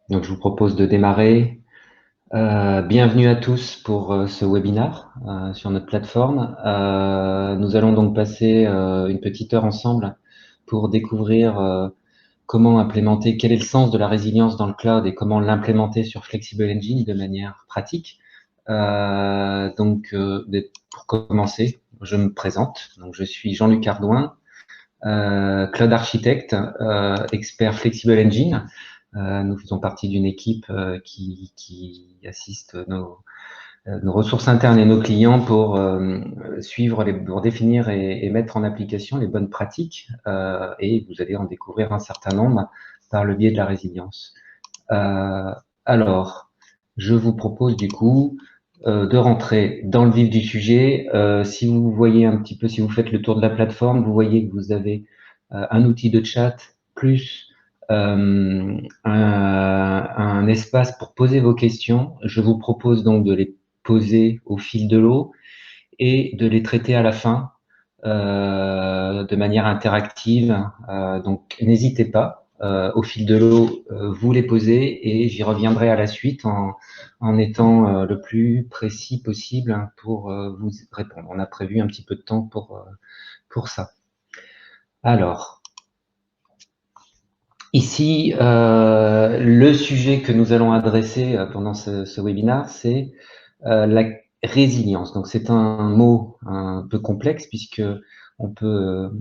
Donc, je vous propose de démarrer. Bienvenue à tous pour ce webinaire sur notre plateforme. Nous allons donc passer une petite heure ensemble pour découvrir comment implémenter, quel est le sens de la résilience dans le cloud et comment l'implémenter sur Flexible Engine de manière pratique. Pour commencer, je me présente. Donc, je suis Jean-Luc Ardouin, cloud architecte, expert Flexible Engine. Nous faisons partie d'une équipe qui assiste nos ressources internes et nos clients pour pour définir et mettre en application les bonnes pratiques. Et vous allez en découvrir un certain nombre par le biais de la résilience. Alors, je vous propose du coup de rentrer dans le vif du sujet. Si vous voyez un petit peu, si vous faites le tour de la plateforme, vous voyez que vous avez un outil de chat plus un espace pour poser vos questions. Je vous propose donc de les poser au fil de l'eau et de les traiter à la fin de manière interactive. Donc, n'hésitez pas. Au fil de l'eau, vous les posez et j'y reviendrai à la suite en étant le plus précis possible pour vous répondre. On a prévu un petit peu de temps pour ça. Alors, ici, le sujet que nous allons adresser pendant ce webinaire, c'est la résilience. Donc, c'est un mot un peu complexe puisque on peut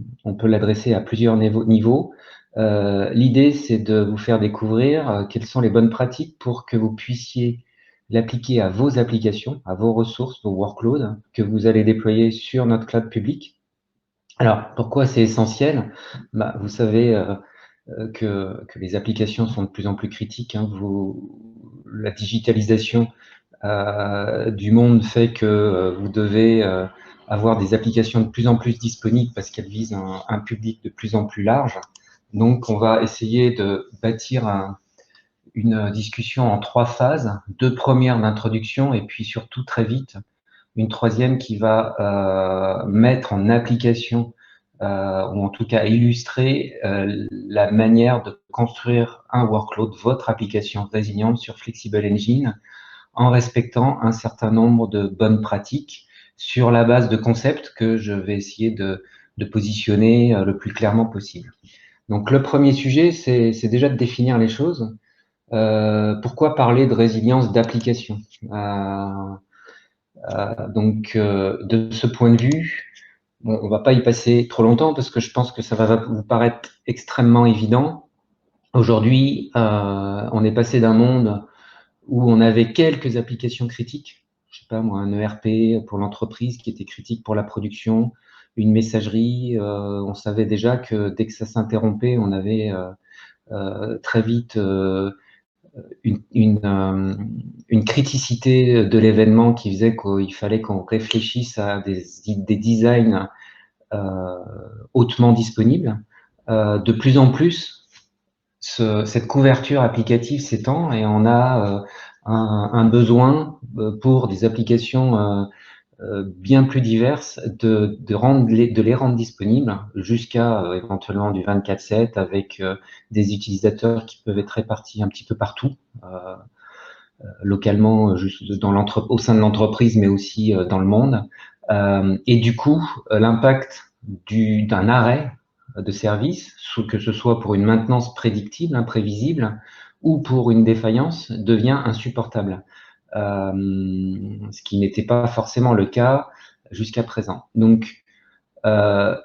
l'adresser à plusieurs niveaux. L'idée, c'est de vous faire découvrir quelles sont les bonnes pratiques pour que vous puissiez l'appliquer à vos applications, à vos ressources, vos workloads que vous allez déployer sur notre cloud public. Alors, pourquoi c'est essentiel? Vous savez que les applications sont de plus en plus critiques. La digitalisation du monde fait que vous devez avoir des applications de plus en plus disponibles parce qu'elles visent un public de plus en plus large. Donc, on va essayer de bâtir une discussion en 3 phases. 2 premières d'introduction et puis surtout très vite, une troisième qui va mettre en application ou en tout cas illustrer la manière de construire un workload, votre application résiliente sur Flexible Engine en respectant un certain nombre de bonnes pratiques sur la base de concepts que je vais essayer de positionner le plus clairement possible. Donc le premier sujet, c'est déjà de définir les choses. Pourquoi parler de résilience d'application de ce point de vue, bon, on va pas y passer trop longtemps parce que je pense que ça va vous paraître extrêmement évident. Aujourd'hui, on est passé d'un monde où on avait quelques applications critiques, je sais pas moi, un ERP pour l'entreprise qui était critique pour la production, une messagerie, on savait déjà que dès que ça s'interrompait, on avait très vite une, une, euh, une criticité de l'événement qui faisait qu'il fallait qu'on réfléchisse à des designs hautement disponibles. De plus en plus, cette couverture applicative s'étend et on a un besoin pour des applications bien plus diverses de les rendre disponibles jusqu'à éventuellement du 24/7 avec des utilisateurs qui peuvent être répartis un petit peu partout, localement, juste au sein de l'entreprise, mais aussi dans le monde. Et du coup, l'impact d'un arrêt de service, que ce soit pour une maintenance prédictible, imprévisible, ou pour une défaillance, devient insupportable. Ce qui n'était pas forcément le cas jusqu'à présent. Donc,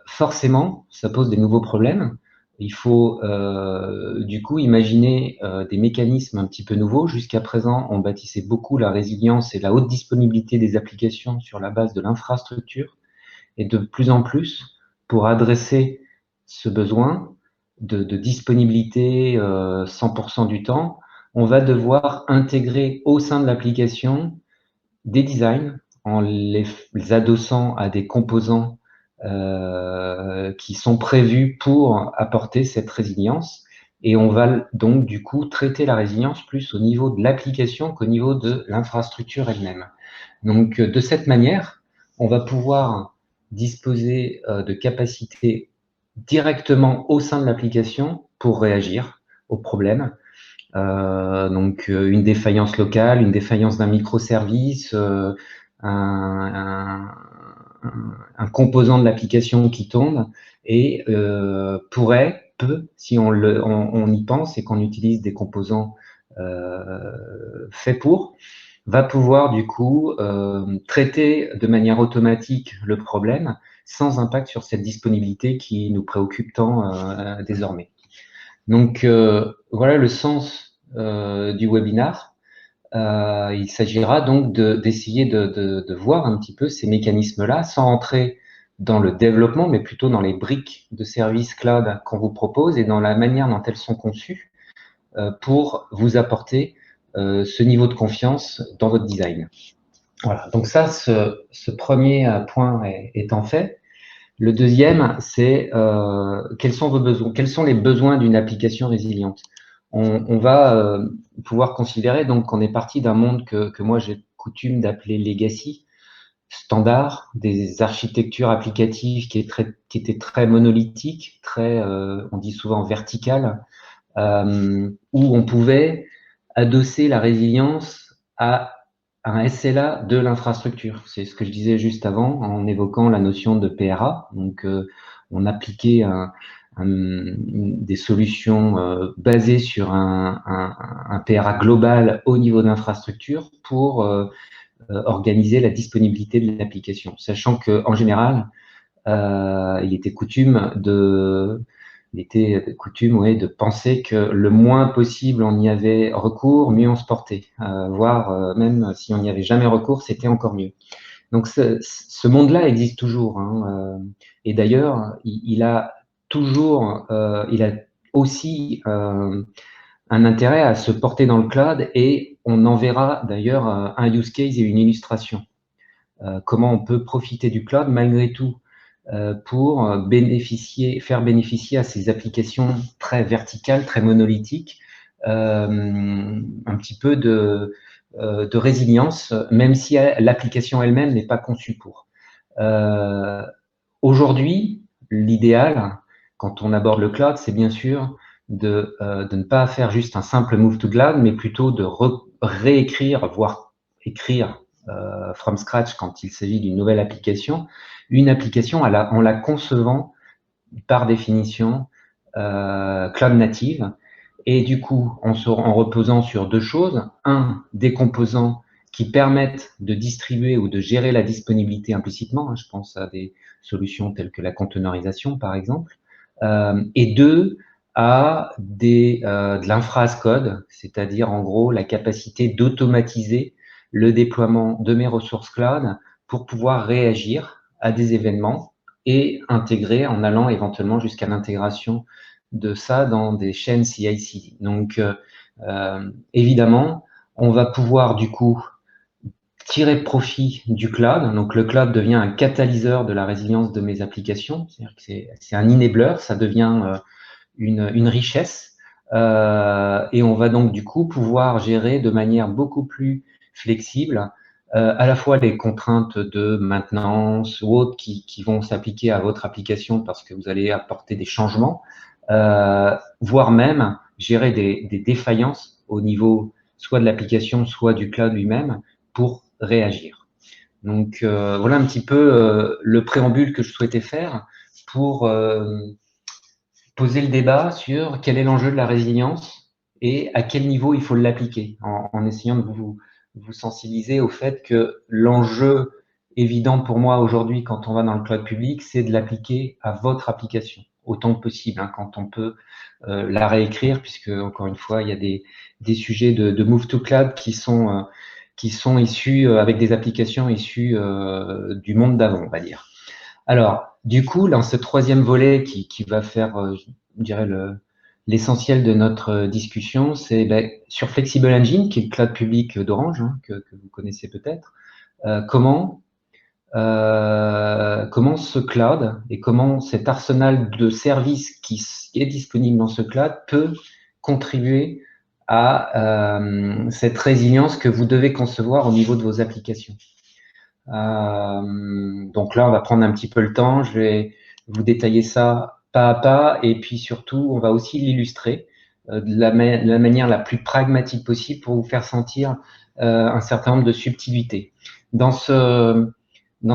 forcément, ça pose des nouveaux problèmes. Il faut du coup imaginer des mécanismes un petit peu nouveaux. Jusqu'à présent, on bâtissait beaucoup la résilience et la haute disponibilité des applications sur la base de l'infrastructure. Et de plus en plus, pour adresser ce besoin de disponibilité 100% du temps, on va devoir intégrer au sein de l'application des designs en les adossant à des composants qui sont prévus pour apporter cette résilience. Et on va donc du coup traiter la résilience plus au niveau de l'application qu'au niveau de l'infrastructure elle-même. Donc de cette manière, on va pouvoir disposer de capacités directement au sein de l'application pour réagir aux problèmes Donc une défaillance locale, une défaillance d'un microservice, un, un composant de l'application qui tombe et peut, si on y pense et qu'on utilise des composants faits pour, va pouvoir du coup traiter de manière automatique le problème sans impact sur cette disponibilité qui nous préoccupe tant désormais. Donc voilà le sens du webinar. Il s'agira donc d'essayer de voir un petit peu ces mécanismes-là sans entrer dans le développement, mais plutôt dans les briques de services cloud qu'on vous propose et dans la manière dont elles sont conçues pour vous apporter ce niveau de confiance dans votre design. Voilà, donc ça, ce premier point étant fait. Le deuxième, c'est quels sont vos besoins, quels sont les besoins d'une application résiliente. On va pouvoir considérer donc qu'on est parti d'un monde que moi j'ai coutume d'appeler legacy, standard, des architectures applicatives qui étaient très monolithiques, très, on dit souvent verticales, où on pouvait adosser la résilience à un SLA de l'infrastructure. C'est ce que je disais juste avant en évoquant la notion de PRA. Donc, on appliquait des solutions basées sur un PRA global au niveau d'infrastructure pour organiser la disponibilité de l'application. Sachant qu'en général, il était coutume de penser que le moins possible on y avait recours, mieux on se portait, voire même si on n'y avait jamais recours, c'était encore mieux. Donc ce monde-là existe toujours, hein, et d'ailleurs il a toujours, il a aussi un intérêt à se porter dans le cloud et on en verra d'ailleurs un use case et une illustration. Comment on peut profiter du cloud malgré tout pour faire bénéficier à ces applications très verticales, très monolithiques, un petit peu de résilience, même si l'application elle-même n'est pas conçue pour. Aujourd'hui, l'idéal, quand on aborde le cloud, c'est bien sûr de ne pas faire juste un simple move to cloud, mais plutôt de réécrire, voire écrire from scratch quand il s'agit d'une nouvelle application, une application en la concevant par définition cloud native et du coup en reposant sur deux choses. Un, des composants qui permettent de distribuer ou de gérer la disponibilité implicitement. Hein, je pense à des solutions telles que la containerisation par exemple. Et deux, à de l'infra as code, c'est-à-dire en gros la capacité d'automatiser le déploiement de mes ressources cloud pour pouvoir réagir à des événements et intégrer en allant éventuellement jusqu'à l'intégration de ça dans des chaînes CI/CD. Donc, évidemment, on va pouvoir du coup tirer profit du cloud. Donc, le cloud devient un catalyseur de la résilience de mes applications. C'est-à-dire que c'est un enabler, ça devient une richesse. Et on va donc du coup pouvoir gérer de manière beaucoup plus flexible à la fois les contraintes de maintenance ou autres qui vont s'appliquer à votre application parce que vous allez apporter des changements, voire même gérer des défaillances au niveau soit de l'application, soit du cloud lui-même pour réagir. Donc voilà un petit peu le préambule que je souhaitais faire pour poser le débat sur quel est l'enjeu de la résilience et à quel niveau il faut l'appliquer, en essayant de vous sensibiliser au fait que l'enjeu évident pour moi aujourd'hui quand on va dans le cloud public, c'est de l'appliquer à votre application autant que possible, hein, quand on peut la réécrire, puisque encore une fois, il y a des sujets de move to cloud qui sont issus avec des applications issues du monde d'avant, on va dire. Alors, du coup, dans ce troisième volet qui va faire, je dirais, l'essentiel de notre discussion, c'est sur Flexible Engine, qui est le cloud public d'Orange, hein, que vous connaissez peut-être, comment ce cloud et comment cet arsenal de services qui est disponible dans ce cloud peut contribuer à cette résilience que vous devez concevoir au niveau de vos applications. Donc là, on va prendre un petit peu le temps. Je vais vous détailler ça pas à pas et puis surtout, on va aussi l'illustrer de la manière la plus pragmatique possible pour vous faire sentir un certain nombre de subtilités. Dans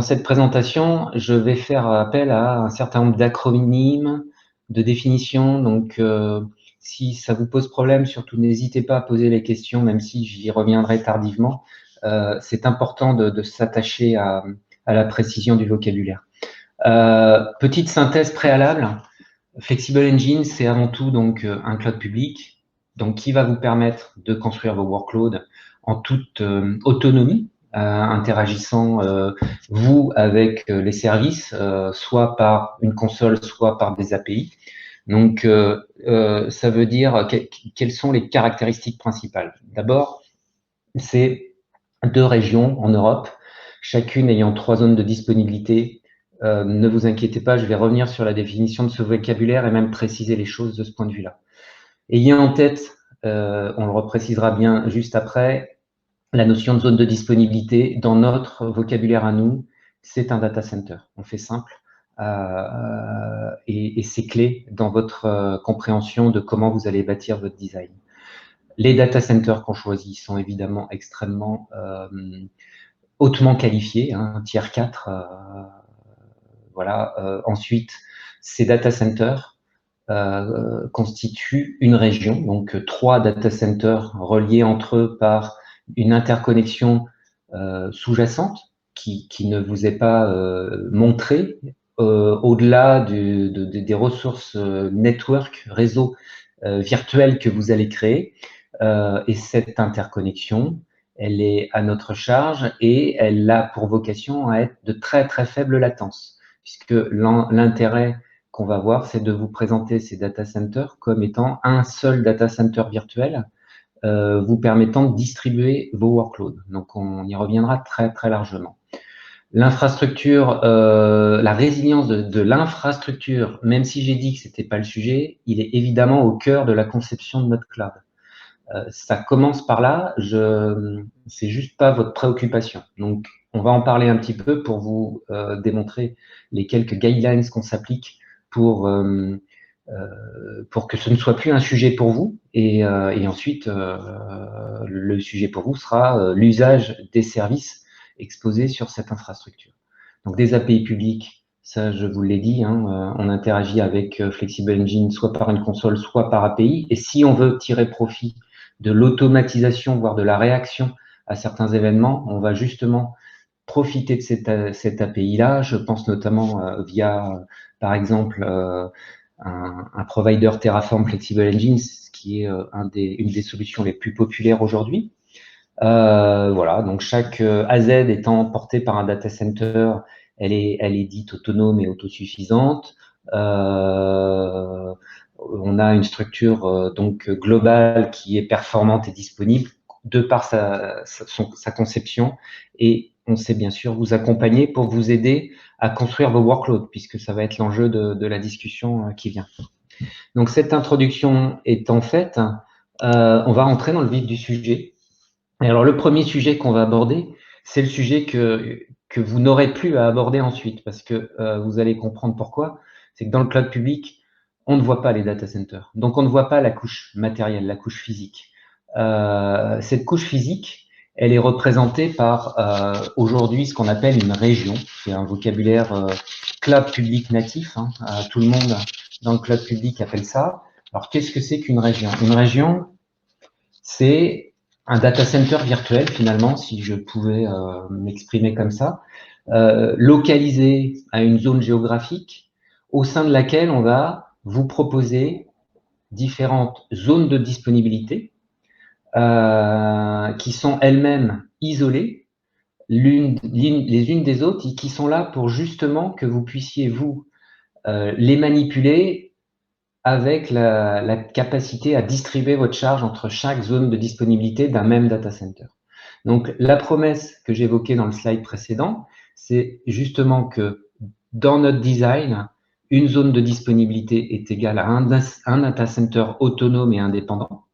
cette présentation, je vais faire appel à un certain nombre d'acronymes, de définitions. Donc, si ça vous pose problème, surtout n'hésitez pas à poser les questions, même si j'y reviendrai tardivement. C'est important de s'attacher à la précision du vocabulaire. Petite synthèse préalable. Flexible Engine, c'est avant tout donc un cloud public, donc qui va vous permettre de construire vos workloads en toute autonomie, interagissant vous avec les services, soit par une console, soit par des API. Donc, ça veut dire quelles sont les caractéristiques principales. D'abord, c'est 2 régions en Europe, chacune ayant 3 zones de disponibilité. Ne vous inquiétez pas, je vais revenir sur la définition de ce vocabulaire et même préciser les choses de ce point de vue-là. Ayez en tête, on le reprécisera bien juste après, la notion de zone de disponibilité. Dans notre vocabulaire à nous, c'est un data center. On fait simple. Et c'est clé dans votre compréhension de comment vous allez bâtir votre design. Les data centers qu'on choisit sont évidemment extrêmement hautement qualifiés, hein, tier 4. Voilà. Ensuite, ces data centers constituent une région, donc 3 data centers reliés entre eux par une interconnexion sous-jacente qui ne vous est pas montrée au-delà des ressources network, réseau virtuel que vous allez créer. Et cette interconnexion, elle est à notre charge et elle a pour vocation à être de très très faible latence, puisque l'intérêt qu'on va voir, c'est de vous présenter ces data centers comme étant un seul data center virtuel, vous permettant de distribuer vos workloads. Donc, on y reviendra très très largement. L'infrastructure, la résilience de l'infrastructure, même si j'ai dit que c'était pas le sujet, il est évidemment au cœur de la conception de notre cloud. Ça commence par là, c'est juste pas votre préoccupation. Donc, on va en parler un petit peu pour vous démontrer les quelques guidelines qu'on s'applique pour que ce ne soit plus un sujet pour vous. Et ensuite, le sujet pour vous sera l'usage des services exposés sur cette infrastructure. Donc, des API publiques, ça, je vous l'ai dit, hein, on interagit avec Flexible Engine soit par une console, soit par API. Et si on veut tirer profit de l'automatisation, voire de la réaction à certains événements, on va justement profiter de cette API-là. Je pense notamment via, par exemple, un provider Terraform Flexible Engine, ce qui est une des solutions les plus populaires aujourd'hui. Voilà, donc chaque AZ étant portée par un data center, elle est dite autonome et autosuffisante. On a une structure donc globale qui est performante et disponible de par sa conception, et on sait bien sûr vous accompagner pour vous aider à construire vos workloads, puisque ça va être l'enjeu de la discussion qui vient. Donc cette introduction étant faite, on va rentrer dans le vif du sujet. Et alors le premier sujet qu'on va aborder, c'est le sujet que vous n'aurez plus à aborder ensuite, parce que vous allez comprendre pourquoi. C'est que dans le cloud public, on ne voit pas les data centers. Donc, on ne voit pas la couche matérielle, la couche physique. Cette couche physique, elle est représentée par aujourd'hui ce qu'on appelle une région. C'est un vocabulaire cloud public natif. Hein. Tout le monde dans le cloud public appelle ça. Alors, qu'est-ce que c'est qu'une région? Une région, c'est un data center virtuel, finalement, si je pouvais m'exprimer comme ça, localisé à une zone géographique au sein de laquelle on va vous proposer différentes zones de disponibilité qui sont elles-mêmes isolées les unes des autres et qui sont là pour justement que vous puissiez, vous, les manipuler avec la capacité à distribuer votre charge entre chaque zone de disponibilité d'un même data center. Donc, la promesse que j'évoquais dans le slide précédent, c'est justement que dans notre design, une zone de disponibilité est égale à un data center autonome et indépendant,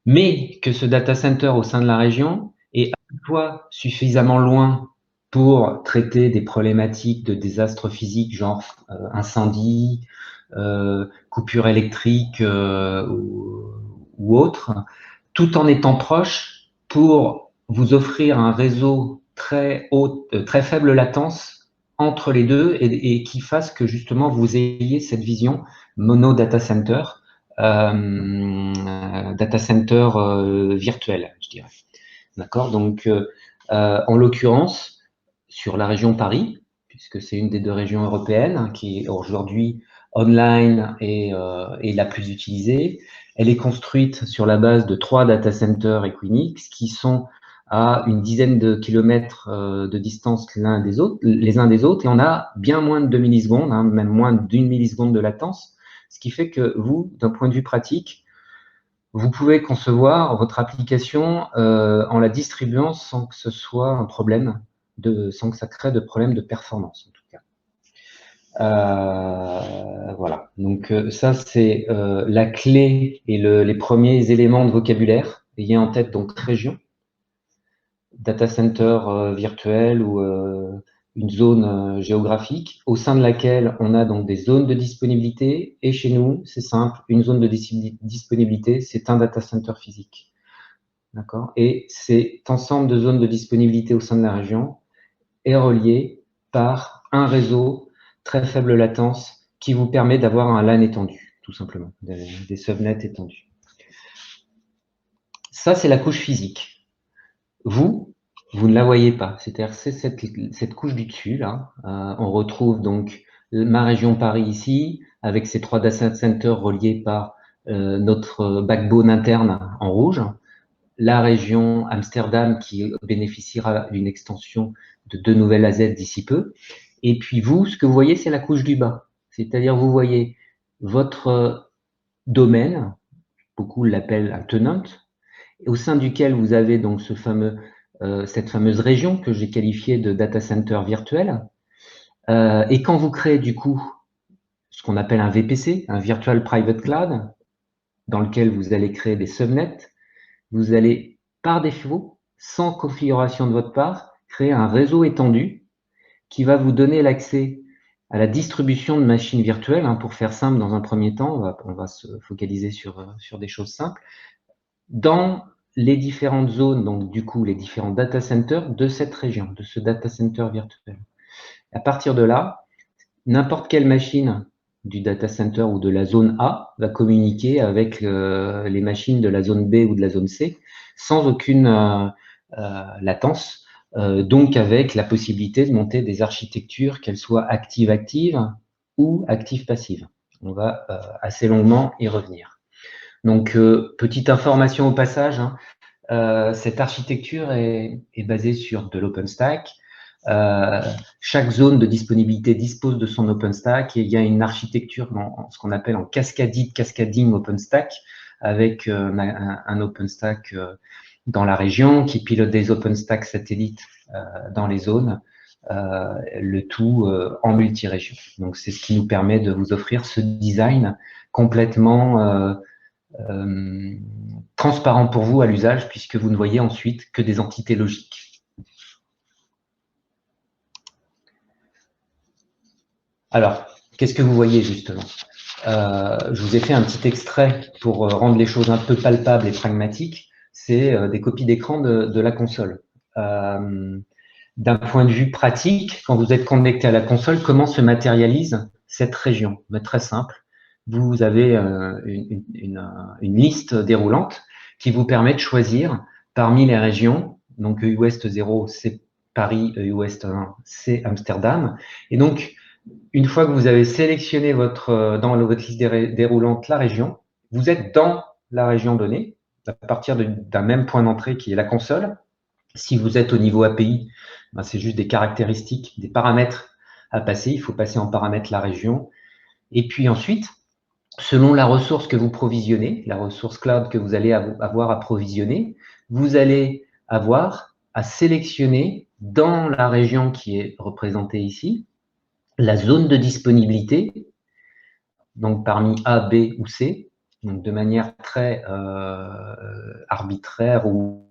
mais que ce data center au sein de la région est à la fois suffisamment loin pour traiter des problématiques de désastres physiques, genre incendie, coupure électrique ou autre, tout en étant proche pour vous offrir un réseau très haut, très faible latence entre les deux et qui fasse que justement vous ayez cette vision mono data center, virtuel, je dirais. D'accord. Donc, en l'occurrence, sur la région Paris, puisque c'est une des deux régions européennes qui est aujourd'hui online et la plus utilisée, elle est construite sur la base de 3 data centers Equinix qui sont à une dizaine de kilomètres de distance les uns des autres, et on a bien moins de 2 millisecondes, hein, même moins d'1 milliseconde de latence, ce qui fait que vous, d'un point de vue pratique, vous pouvez concevoir votre application en la distribuant sans que ce soit un problème, sans que ça crée de problème de performance en tout cas. Voilà, donc ça c'est la clé et les premiers éléments de vocabulaire. Ayez en tête donc région, data center virtuel ou une zone géographique au sein de laquelle on a donc des zones de disponibilité. Et chez nous, c'est simple, une zone de disponibilité, c'est un data center physique. D'accord. Et cet ensemble de zones de disponibilité au sein de la région est relié par un réseau très faible latence qui vous permet d'avoir un LAN étendu, tout simplement, des subnets étendus. Ça, c'est la couche physique. Vous ne la voyez pas. C'est-à-dire, c'est cette couche du dessus, là. On retrouve donc ma région Paris ici, avec ces 3 data centers reliés par notre backbone interne en rouge. La région Amsterdam qui bénéficiera d'une extension de 2 nouvelles AZ d'ici peu. Et puis vous, ce que vous voyez, c'est la couche du bas. C'est-à-dire, vous voyez votre domaine, beaucoup l'appellent un tenant, au sein duquel vous avez donc cette fameuse région que j'ai qualifiée de data center virtuel. Et quand vous créez du coup ce qu'on appelle un VPC, un Virtual Private Cloud, dans lequel vous allez créer des subnets, vous allez par défaut, sans configuration de votre part, créer un réseau étendu qui va vous donner l'accès à la distribution de machines virtuelles. Pour faire simple, dans un premier temps, on va se focaliser sur des choses simples. Dans les différentes zones, donc du coup les différents data centers de cette région, de ce data center virtuel. À partir de là, n'importe quelle machine du data center ou de la zone A va communiquer avec les machines de la zone B ou de la zone C sans aucune latence, donc avec la possibilité de monter des architectures, qu'elles soient actives-actives ou actives-passives. On va assez longuement y revenir. Donc, petite information au passage, cette architecture est basée sur de l'OpenStack. Chaque zone de disponibilité dispose de son OpenStack et il y a une architecture ce qu'on appelle en cascading OpenStack avec un OpenStack dans la région qui pilote des OpenStack satellites dans les zones, le tout en multi-région. Donc, c'est ce qui nous permet de vous offrir ce design complètement transparent pour vous à l'usage puisque vous ne voyez ensuite que des entités logiques. Alors, qu'est-ce que vous voyez justement? Je vous ai fait un petit extrait pour rendre les choses un peu palpables et pragmatiques. C'est des copies d'écran de la console. D'un point de vue pratique, quand vous êtes connecté à la console, comment se matérialise cette région? Très simple. Vous avez une liste déroulante qui vous permet de choisir parmi les régions. Donc, EU Ouest 0, c'est Paris, EU Ouest 1, c'est Amsterdam. Et donc, une fois que vous avez sélectionné dans votre liste déroulante la région, vous êtes dans la région donnée, à partir d'un même point d'entrée qui est la console. Si vous êtes au niveau API, c'est juste des caractéristiques, des paramètres à passer. Il faut passer en paramètre la région. Et puis ensuite, selon la ressource que vous provisionnez, la ressource cloud que vous allez avoir à provisionner, vous allez avoir à sélectionner dans la région qui est représentée ici, la zone de disponibilité, donc parmi A, B ou C, donc de manière très arbitraire ou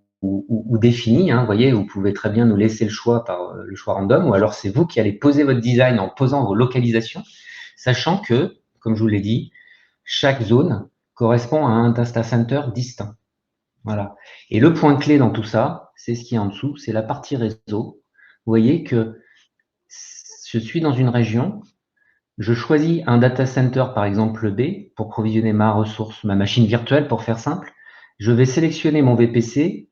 définie. Vous voyez, vous pouvez très bien nous laisser le choix par le choix random, ou alors c'est vous qui allez poser votre design en posant vos localisations, sachant que, comme je vous l'ai dit, chaque zone correspond à un data center distinct. Voilà. Et le point clé dans tout ça, c'est ce qui est en dessous, c'est la partie réseau. Vous voyez que je suis dans une région, je choisis un data center, par exemple B, pour provisionner ma ressource, ma machine virtuelle, pour faire simple. Je vais sélectionner mon VPC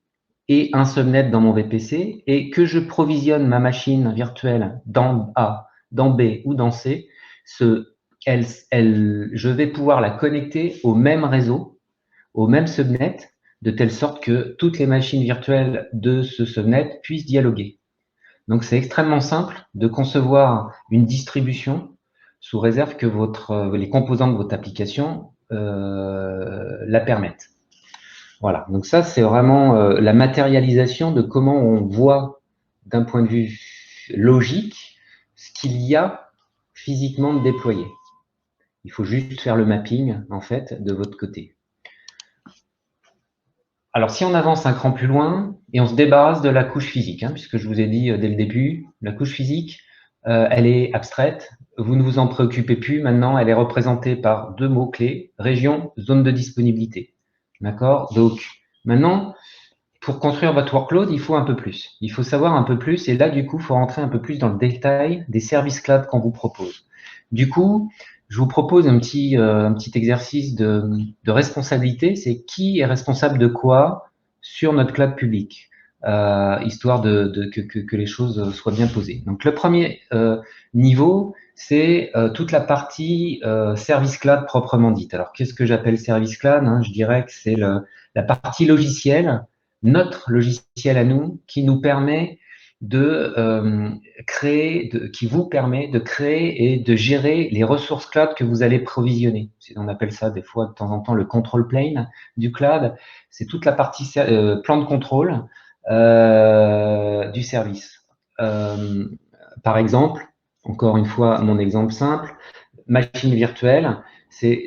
et un subnet dans mon VPC, et que je provisionne ma machine virtuelle dans A, dans B ou dans C, je vais pouvoir la connecter au même réseau, au même subnet, de telle sorte que toutes les machines virtuelles de ce subnet puissent dialoguer. Donc, c'est extrêmement simple de concevoir une distribution sous réserve que les composants de votre application la permettent. Voilà, donc ça, c'est vraiment la matérialisation de comment on voit d'un point de vue logique ce qu'il y a physiquement déployé. Il faut juste faire le mapping, en fait, de votre côté. Alors, si on avance un cran plus loin et on se débarrasse de la couche physique, puisque je vous ai dit dès le début, la couche physique, elle est abstraite. Vous ne vous en préoccupez plus. Maintenant, elle est représentée par deux mots-clés, région, zone de disponibilité. D'accord? Donc, maintenant, pour construire votre workload, il faut un peu plus. Il faut savoir un peu plus. Et là, du coup, il faut rentrer un peu plus dans le détail des services cloud qu'on vous propose. Du coup, je vous propose un petit exercice de responsabilité. C'est qui est responsable de quoi sur notre cloud public, histoire que les choses soient bien posées. Donc, le premier niveau, c'est toute la partie service cloud proprement dite. Alors, qu'est-ce que j'appelle service cloud, Je dirais que c'est la partie logicielle, notre logiciel à nous, qui nous permet qui vous permet de créer et de gérer les ressources cloud que vous allez provisionner. On appelle ça des fois de temps en temps le control plane du cloud. C'est toute la partie plan de contrôle du service. Par exemple, encore une fois, mon exemple simple, machine virtuelle, c'est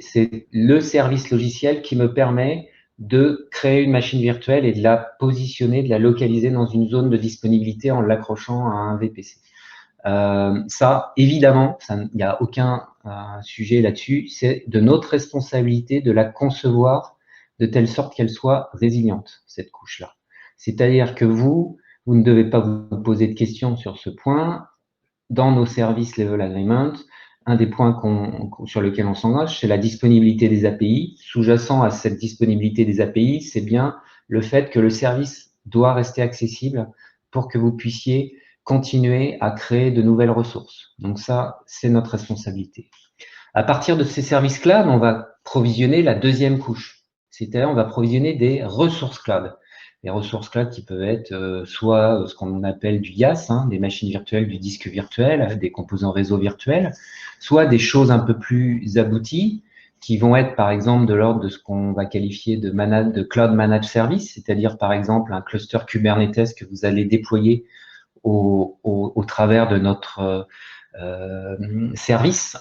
le service logiciel qui me permet de créer une machine virtuelle et de la positionner, de la localiser dans une zone de disponibilité en l'accrochant à un VPC. Ça, évidemment, il n'y a aucun sujet là-dessus. C'est de notre responsabilité de la concevoir de telle sorte qu'elle soit résiliente, cette couche-là. C'est-à-dire que vous ne devez pas vous poser de questions sur ce point. Dans nos services Level Agreement, un des points sur lesquels on s'engage, c'est la disponibilité des API. Sous-jacent à cette disponibilité des API, c'est bien le fait que le service doit rester accessible pour que vous puissiez continuer à créer de nouvelles ressources. Donc ça, c'est notre responsabilité. À partir de ces services cloud, on va provisionner la deuxième couche. C'est-à-dire, on va provisionner des ressources cloud. Les ressources cloud qui peuvent être soit ce qu'on appelle du IaaS, des machines virtuelles, du disque virtuel, des composants réseau virtuels, soit des choses un peu plus abouties qui vont être par exemple de l'ordre de ce qu'on va qualifier de cloud managed service, c'est-à-dire par exemple un cluster Kubernetes que vous allez déployer au travers de notre service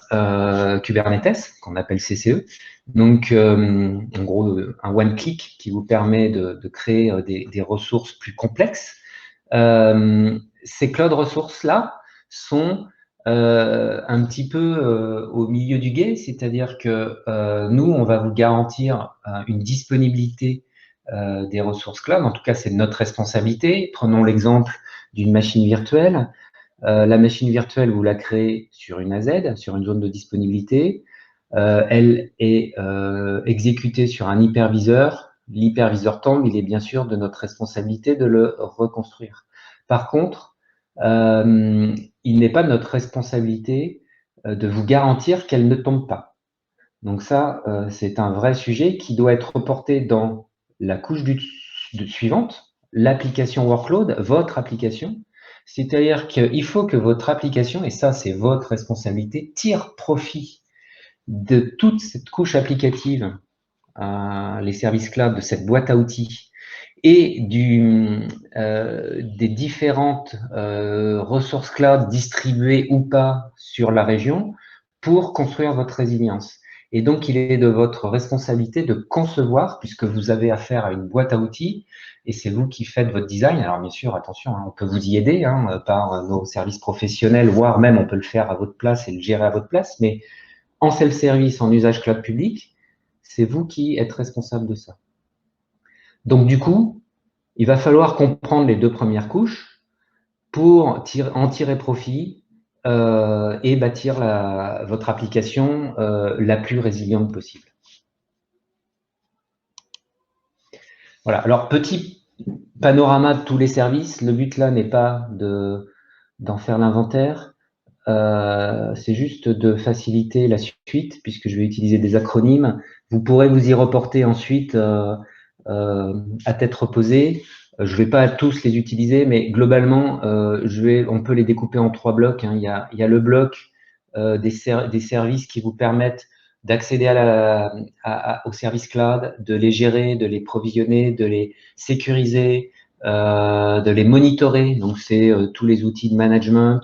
Kubernetes, qu'on appelle CCE. Donc, en gros, un one-click qui vous permet de créer des ressources plus complexes. Ces cloud ressources-là sont un petit peu au milieu du gué, c'est-à-dire que nous, on va vous garantir une disponibilité des ressources cloud. En tout cas, c'est notre responsabilité. Prenons l'exemple d'une machine virtuelle. La machine virtuelle, vous la créez sur une AZ, sur une zone de disponibilité. Elle est exécutée sur un hyperviseur. L'hyperviseur tombe, il est bien sûr de notre responsabilité de le reconstruire. Par contre, il n'est pas de notre responsabilité de vous garantir qu'elle ne tombe pas. Donc ça, c'est un vrai sujet qui doit être reporté dans la couche suivante, l'application workload, votre application. C'est-à-dire qu'il faut que votre application, et ça c'est votre responsabilité, tire profit de toute cette couche applicative, les services cloud, de cette boîte à outils, et des différentes ressources cloud distribuées ou pas sur la région pour construire votre résilience. Et donc, il est de votre responsabilité de concevoir, puisque vous avez affaire à une boîte à outils, et c'est vous qui faites votre design. Alors, bien sûr, attention, on peut vous y aider par nos services professionnels, voire même on peut le faire à votre place et le gérer à votre place, mais en self-service, en usage cloud public, c'est vous qui êtes responsable de ça. Donc du coup, il va falloir comprendre les 2 premières couches pour en tirer profit et bâtir votre application la plus résiliente possible. Voilà. Alors, petit panorama de tous les services. Le but là n'est pas d'en faire l'inventaire. C'est juste de faciliter la suite, puisque je vais utiliser des acronymes. Vous pourrez vous y reporter ensuite à tête reposée. Je ne vais pas tous les utiliser, mais globalement, on peut les découper en 3 blocs. Hein. Il y a le bloc des services qui vous permettent d'accéder aux services cloud, de les gérer, de les provisionner, de les sécuriser, de les monitorer. Donc, c'est tous les outils de management,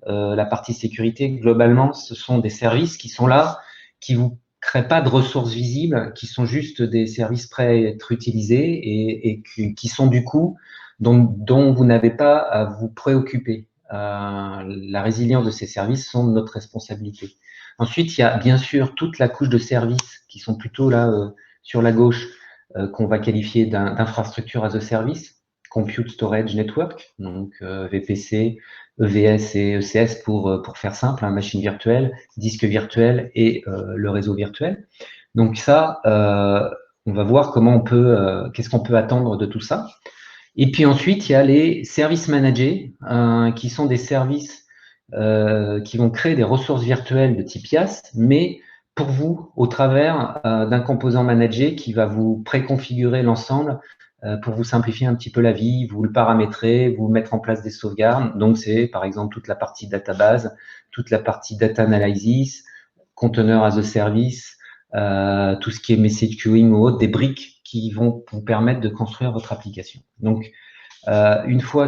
la partie sécurité. Globalement, ce sont des services qui sont là, qui vous créent pas de ressources visibles, qui sont juste des services prêts à être utilisés et qui sont du coup dont vous n'avez pas à vous préoccuper. La résilience de ces services sont de notre responsabilité. Ensuite, il y a bien sûr toute la couche de services qui sont plutôt là sur la gauche, qu'on va qualifier d'infrastructure as a service, Compute Storage Network, donc VPC, EVS et ECS pour faire simple, hein, machine virtuelle, disque virtuel et le réseau virtuel. Donc ça, on va voir comment qu'est-ce qu'on peut attendre de tout ça. Et puis ensuite, il y a les services managés, qui sont des services qui vont créer des ressources virtuelles de type IaaS, mais pour vous, au travers d'un composant managé qui va vous préconfigurer l'ensemble pour vous simplifier un petit peu la vie, vous le paramétrer, vous mettre en place des sauvegardes. Donc, c'est par exemple toute la partie database, toute la partie data analysis, container as a service, tout ce qui est message queuing ou autre, des briques qui vont vous permettre de construire votre application. Donc, une fois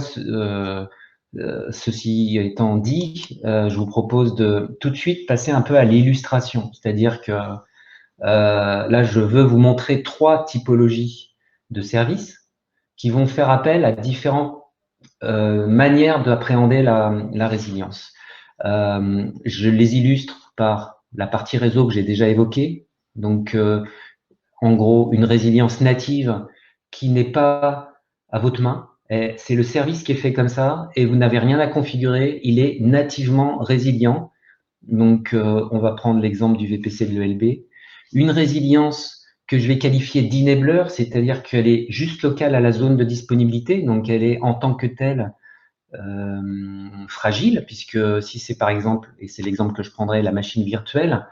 ceci étant dit, je vous propose de tout de suite passer un peu à l'illustration. C'est-à-dire que là, je veux vous montrer 3 typologies de services qui vont faire appel à différentes manières d'appréhender la résilience. Je les illustre par la partie réseau que j'ai déjà évoquée. Donc, en gros, une résilience native qui n'est pas à votre main. C'est le service qui est fait comme ça et vous n'avez rien à configurer. Il est nativement résilient. Donc, on va prendre l'exemple du VPC de l'ELB. Une résilience que je vais qualifier d'enabler, c'est-à-dire qu'elle est juste locale à la zone de disponibilité. Donc, elle est en tant que telle fragile, puisque si c'est par exemple, et c'est l'exemple que je prendrai, la machine virtuelle,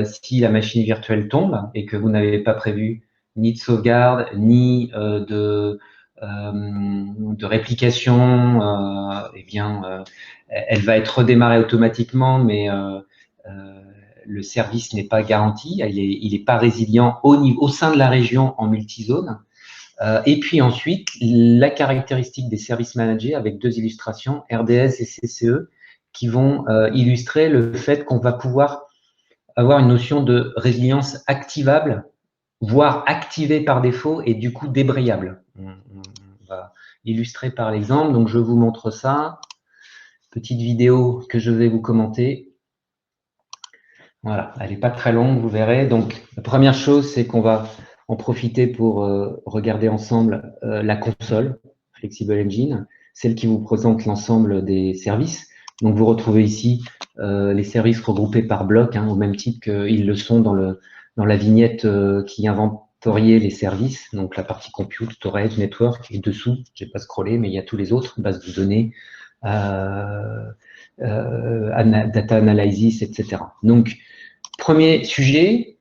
si la machine virtuelle tombe et que vous n'avez pas prévu ni de sauvegarde, ni de réplication, eh bien, elle va être redémarrée automatiquement, mais le service n'est pas garanti, il est pas résilient au sein de la région en multizone. Et puis ensuite, la caractéristique des services managés avec 2 illustrations, RDS et CCE, qui vont illustrer le fait qu'on va pouvoir avoir une notion de résilience activable, voire activée par défaut et du coup débrayable. On va illustrer par l'exemple. Donc, je vous montre ça. Petite vidéo que je vais vous commenter. Voilà, elle n'est pas très longue, vous verrez. Donc, la première chose, c'est qu'on va en profiter pour regarder ensemble la console Flexible Engine, celle qui vous présente l'ensemble des services. Donc, vous retrouvez ici les services regroupés par bloc, hein, au même titre qu'ils le sont dans la vignette qui inventoriait les services. Donc, la partie compute, storage, network, et dessous, je n'ai pas scrollé, mais il y a tous les autres, bases de données, data analysis, etc. Donc, premier sujet,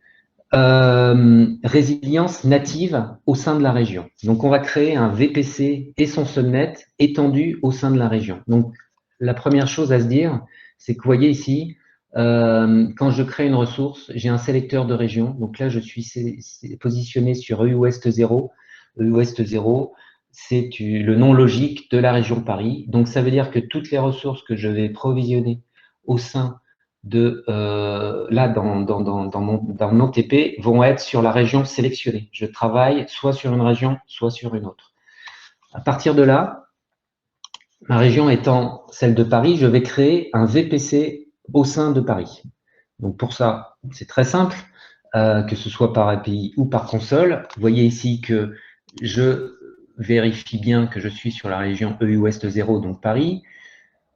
résilience native au sein de la région. Donc, on va créer un VPC et son subnet étendu au sein de la région. Donc, la première chose à se dire, c'est que vous voyez ici, quand je crée une ressource, j'ai un sélecteur de région. Donc là, je suis positionné sur EU Ouest 0. EU Ouest 0, c'est le nom logique de la région Paris. Donc, ça veut dire que toutes les ressources que je vais provisionner au sein de là dans mon TP vont être sur la région sélectionnée. Je travaille soit sur une région, soit sur une autre. À partir de là, ma région étant celle de Paris, je vais créer un VPC au sein de Paris. Donc pour ça, c'est très simple. que ce soit par API ou par console. Vous voyez ici que je vérifie bien que je suis sur la région EU Ouest 0, donc Paris.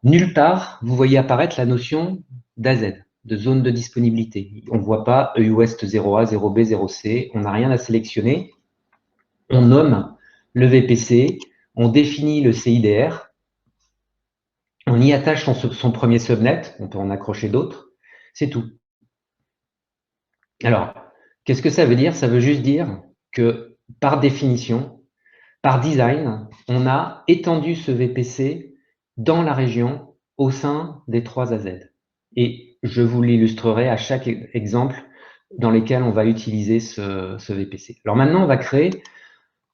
Nulle part, vous voyez apparaître la notion d'AZ, de zone de disponibilité. On ne voit pas EU Ouest 0A, 0B, 0C, on n'a rien à sélectionner. On nomme le VPC, on définit le CIDR, on y attache son premier subnet, on peut en accrocher d'autres, c'est tout. Alors, qu'est-ce que ça veut dire? Ça veut juste dire que, par définition, par design, on a étendu ce VPC dans la région au sein des 3 AZ. Et je vous l'illustrerai à chaque exemple dans lesquels on va utiliser ce VPC. Alors maintenant, on va créer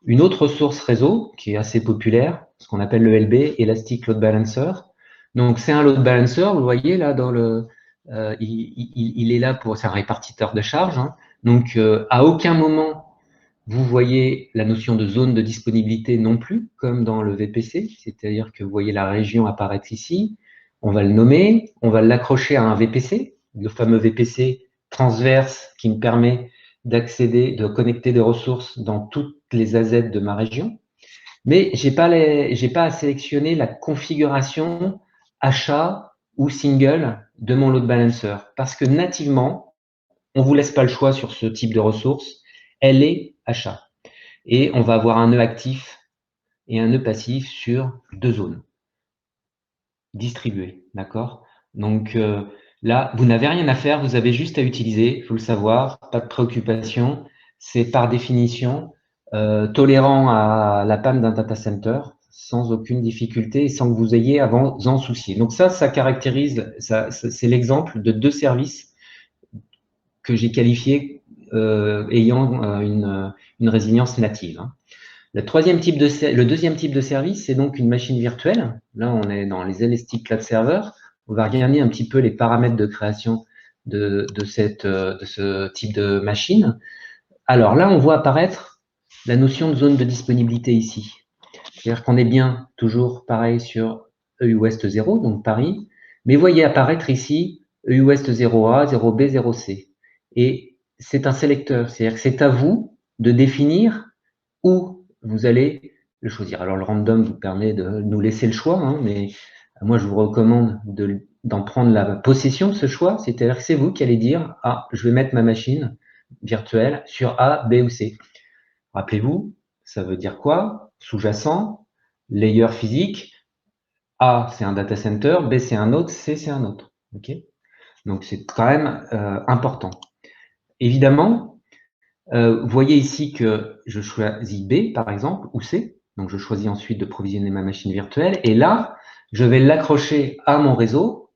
une autre source réseau qui est assez populaire, ce qu'on appelle le LB, Elastic Load Balancer. Donc, c'est un load balancer, vous voyez là, dans le, il est là pour, c'est un répartiteur de charge. Hein. Donc, à aucun moment, vous voyez la notion de zone de disponibilité non plus, comme dans le VPC, c'est-à-dire que vous voyez la région apparaître ici, on va le nommer, on va l'accrocher à un VPC, le fameux VPC transverse qui me permet d'accéder, de connecter des ressources dans toutes les AZ de ma région. Mais j'ai pas à sélectionner la configuration achat ou single de mon load balancer parce que nativement, on vous laisse pas le choix sur ce type de ressource. Elle est achat. Et on va avoir un nœud actif et un nœud passif sur 2 zones distribuées. D'accord? Donc là, vous n'avez rien à faire, vous avez juste à utiliser, il faut le savoir, pas de préoccupation. C'est par définition tolérant à la panne d'un data center sans aucune difficulté et sans que vous ayez à vous en soucier. Donc ça caractérise, c'est l'exemple de 2 services que j'ai qualifiés ayant une résilience native. Hein. Le deuxième type de service, c'est donc une machine virtuelle. Là, on est dans les Elastic Cloud Server. On va regarder un petit peu les paramètres de création de ce type de machine. Alors là, on voit apparaître la notion de zone de disponibilité ici. C'est-à-dire qu'on est bien toujours pareil sur EU Ouest 0, donc Paris, mais voyez apparaître ici EU Ouest 0A, 0B, 0C. Et c'est un sélecteur, c'est-à-dire que c'est à vous de définir où vous allez le choisir. Alors le random vous permet de nous laisser le choix, hein, mais moi je vous recommande d'en prendre la possession de ce choix, c'est-à-dire que c'est vous qui allez dire « Ah, je vais mettre ma machine virtuelle sur A, B ou C ». Rappelez-vous, ça veut dire quoi? Sous-jacent, layer physique, A c'est un data center, B c'est un autre, C c'est un autre. Okay, donc c'est quand même important. Évidemment, vous voyez ici que je choisis B par exemple, ou C, donc je choisis ensuite de provisionner ma machine virtuelle, et là, je vais l'accrocher à mon réseau,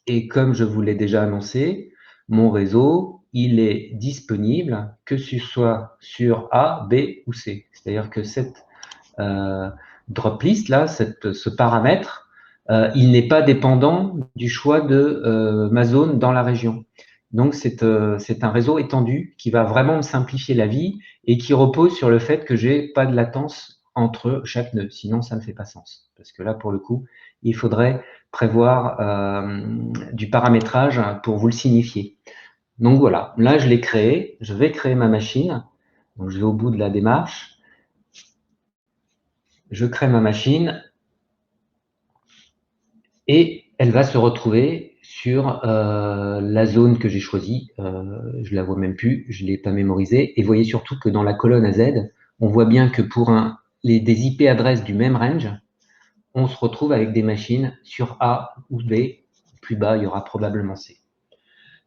et comme je vous l'ai déjà annoncé, mon réseau, il est disponible que ce soit sur A, B ou C. C'est-à-dire que cette drop list, là, ce paramètre, il n'est pas dépendant du choix de ma zone dans la région. Donc, c'est un réseau étendu qui va vraiment me simplifier la vie et qui repose sur le fait que j'ai pas de latence entre chaque nœud. Sinon, ça ne fait pas sens. Parce que là, pour le coup, il faudrait prévoir du paramétrage pour vous le signifier. Donc voilà, là, je l'ai créé. Je vais créer ma machine. Donc, je vais au bout de la démarche. Je crée ma machine et elle va se retrouver sur la zone que j'ai choisie. Je la vois même plus, je ne l'ai pas mémorisée. Et voyez surtout que dans la colonne AZ, on voit bien que pour des IP adresses du même range, on se retrouve avec des machines sur A ou B. Plus bas, il y aura probablement C.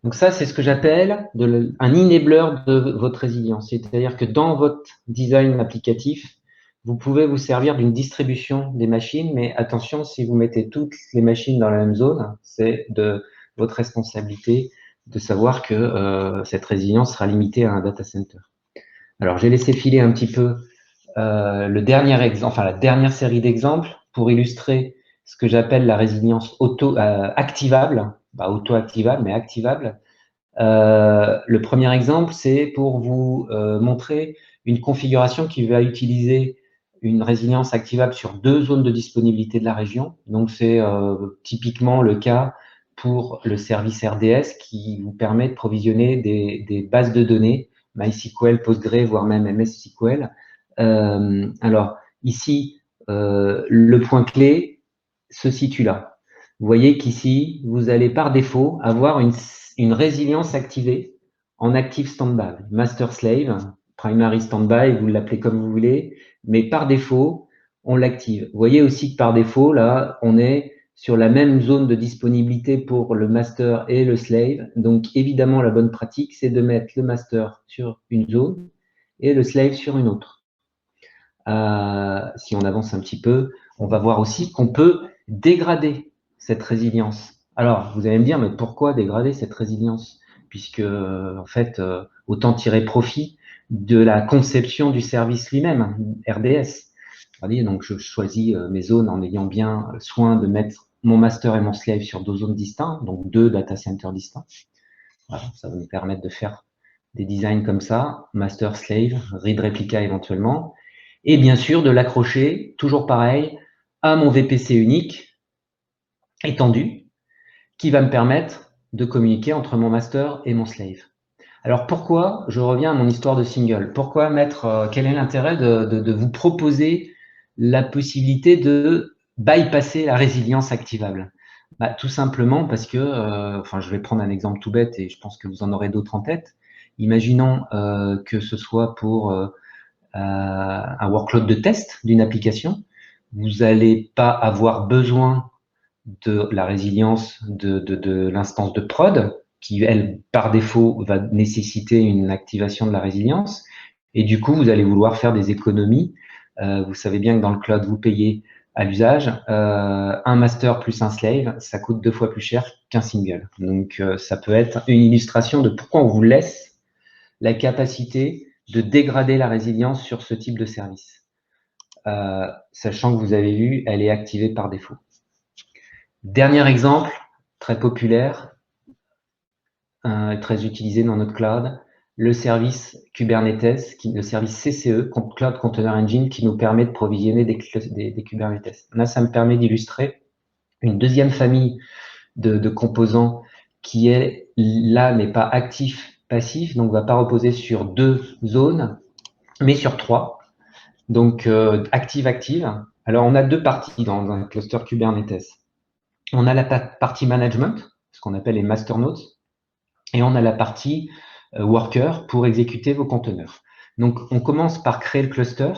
Donc ça, c'est ce que j'appelle un enabler de votre résilience. C'est-à-dire que dans votre design applicatif, vous pouvez vous servir d'une distribution des machines, mais attention, si vous mettez toutes les machines dans la même zone, c'est de votre responsabilité de savoir que cette résilience sera limitée à un data center. Alors, j'ai laissé filer un petit peu le dernier exemple, enfin la dernière série d'exemples pour illustrer ce que j'appelle la résilience activable, pas auto-activable, mais activable. Le premier exemple, c'est pour vous montrer une configuration qui va utiliser une résilience activable sur 2 zones de disponibilité de la région. Donc, c'est typiquement le cas pour le service RDS qui vous permet de provisionner des bases de données, MySQL, Postgre, voire même MS SQL. Alors, ici, le point clé se situe là. Vous voyez qu'ici, vous allez par défaut avoir une résilience activée en active standby, master slave, primary standby, vous l'appelez comme vous voulez, mais par défaut, on l'active. Vous voyez aussi que par défaut, là, on est sur la même zone de disponibilité pour le master et le slave. Donc, évidemment, la bonne pratique, c'est de mettre le master sur une zone et le slave sur une autre. Si on avance un petit peu, on va voir aussi qu'on peut dégrader cette résilience. Alors, vous allez me dire, mais pourquoi dégrader cette résilience? Puisque, en fait, autant tirer profit de la conception du service lui-même, RDS. Donc, je choisis mes zones en ayant bien soin de mettre mon master et mon slave sur deux zones distinctes, donc deux data centers distincts. Voilà, ça va nous permettre de faire des designs comme ça, master, slave, read replica éventuellement, et bien sûr de l'accrocher, toujours pareil, à mon VPC unique étendu, qui va me permettre de communiquer entre mon master et mon slave. Alors pourquoi, je reviens à mon histoire de single, pourquoi mettre, quel est l'intérêt de vous proposer la possibilité de bypasser la résilience activable? Tout simplement parce que, enfin je vais prendre un exemple tout bête et je pense que vous en aurez d'autres en tête. Imaginons que ce soit pour un workload de test d'une application, vous n'allez pas avoir besoin de la résilience de l'instance de prod, qui, elle, par défaut, va nécessiter une activation de la résilience. Et du coup, vous allez vouloir faire des économies. Vous savez bien que dans le cloud, vous payez à l'usage. Un master plus un slave, ça coûte 2 fois plus cher qu'un single. Donc, ça peut être une illustration de pourquoi on vous laisse la capacité de dégrader la résilience sur ce type de service. Sachant que vous avez vu, elle est activée par défaut. Dernier exemple, très populaire, très utilisé dans notre cloud, le service Kubernetes, le service CCE, Cloud Container Engine, qui nous permet de provisionner des Kubernetes. Là, ça me permet d'illustrer une deuxième famille de composants qui est, là, n'est pas actif, passif, donc va pas reposer sur 2 zones, mais sur 3. Donc, active. Alors, on a 2 parties dans un cluster Kubernetes. On a la partie management, ce qu'on appelle les master nodes, et on a la partie worker pour exécuter vos conteneurs. Donc, on commence par créer le cluster.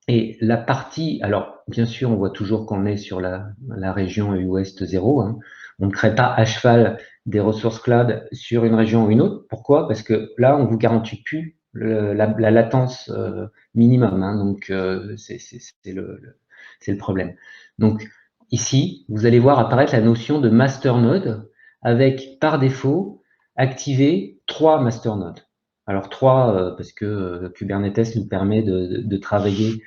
Et la partie, alors bien sûr, on voit toujours qu'on est sur la région Ouest 0. Hein. On ne crée pas à cheval des ressources cloud sur une région ou une autre. Pourquoi? Parce que là, on vous garantit plus la latence minimum. Hein. Donc, c'est le problème. Donc, ici, vous allez voir apparaître la notion de master node avec, par défaut, activé 3 master nodes. Alors 3, parce que Kubernetes nous permet de travailler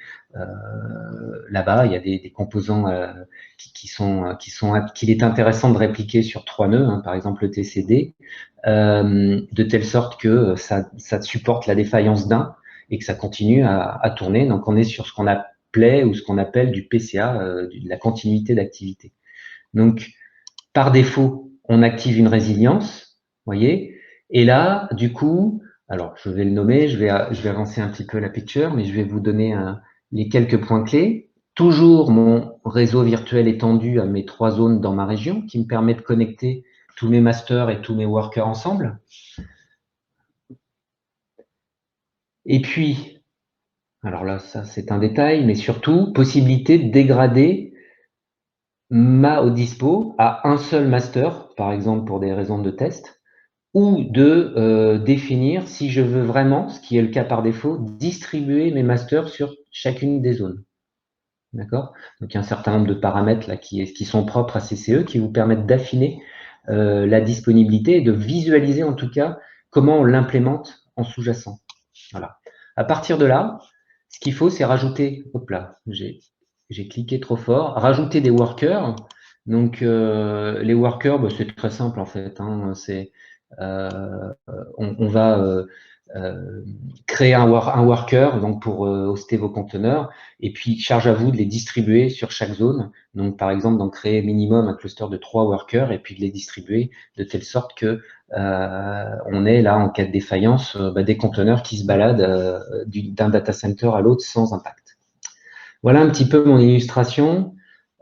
là-bas. Il y a des composants qu'il est intéressant de répliquer sur 3 nœuds, hein, par exemple le TCD, de telle sorte que ça supporte la défaillance d'un et que ça continue à tourner. Donc on est sur ce qu'on appelait ou ce qu'on appelle du PCA, de la continuité d'activité. Donc par défaut, on active une résilience, voyez, et là, du coup, alors je vais le nommer, je vais avancer un petit peu la picture, mais je vais vous donner les quelques points clés. Toujours mon réseau virtuel étendu à mes 3 zones dans ma région, qui me permet de connecter tous mes masters et tous mes workers ensemble. Et puis, alors là, ça c'est un détail, mais surtout, possibilité de dégrader ma au dispo à un seul master, par exemple pour des raisons de test, ou de définir si je veux vraiment, ce qui est le cas par défaut, distribuer mes masters sur chacune des zones. D'accord? Donc, il y a un certain nombre de paramètres là, qui sont propres à CCE qui vous permettent d'affiner la disponibilité et de visualiser en tout cas comment on l'implémente en sous-jacent. Voilà. À partir de là, ce qu'il faut, c'est rajouter, hop là, j'ai cliqué trop fort, rajouter des workers. Donc, les workers, c'est très simple en fait. Hein, on va créer un worker donc pour hoster vos conteneurs, et puis charge à vous de les distribuer sur chaque zone. Donc par exemple, d'en créer minimum un cluster de 3 workers et puis de les distribuer de telle sorte que on ait là en cas de défaillance des conteneurs qui se baladent d'un data center à l'autre sans impact. Voilà un petit peu mon illustration.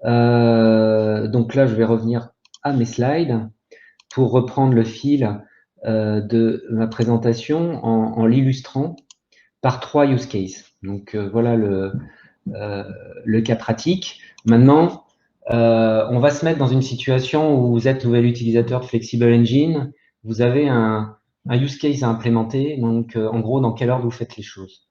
Donc là, je vais revenir à mes slides pour reprendre le fil de ma présentation en l'illustrant par 3 use cases. Donc voilà le cas pratique. Maintenant, on va se mettre dans une situation où vous êtes nouvel utilisateur de Flexible Engine, vous avez un use case à implémenter, donc en gros, dans quelle ordre vous faites les choses.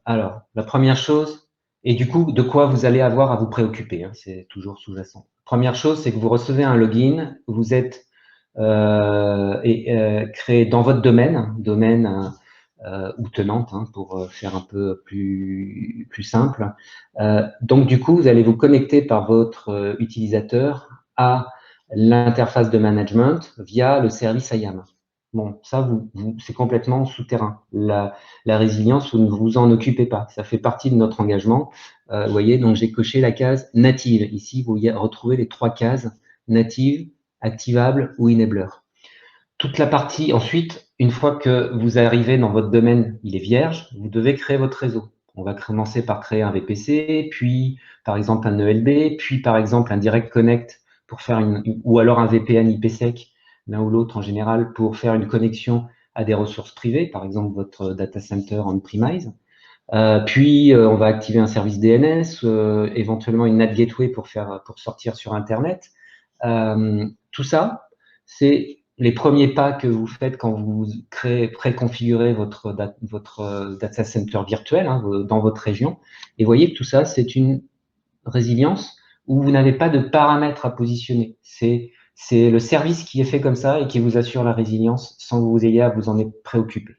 Alors, la première chose, et du coup, de quoi vous allez avoir à vous préoccuper, hein, c'est toujours sous-jacent. Première chose, c'est que vous recevez un login, vous êtes créé dans votre domaine ou tenante, hein, pour faire un peu plus simple. Donc, du coup, vous allez vous connecter par votre utilisateur à l'interface de management via le service IAM. Bon, ça, c'est complètement souterrain. La résilience, vous ne vous en occupez pas. Ça fait partie de notre engagement. Vous voyez, donc j'ai coché la case native. Ici, vous retrouvez les 3 cases native, activable ou enabler. Toute la partie, ensuite, une fois que vous arrivez dans votre domaine, il est vierge, vous devez créer votre réseau. On va commencer par créer un VPC, puis par exemple un ELB, puis par exemple un Direct Connect pour faire ou alors un VPN IPsec, l'un ou l'autre en général, pour faire une connexion à des ressources privées, par exemple votre data center on-premise. Puis on va activer un service DNS, éventuellement une NAT gateway pour sortir sur Internet. Tout ça, c'est les premiers pas que vous faites quand vous préconfigurez votre data center virtuel hein, dans votre région. Et vous voyez que tout ça, c'est une résilience où vous n'avez pas de paramètres à positionner. C'est le service qui est fait comme ça et qui vous assure la résilience sans que vous ayez à vous en préoccuper.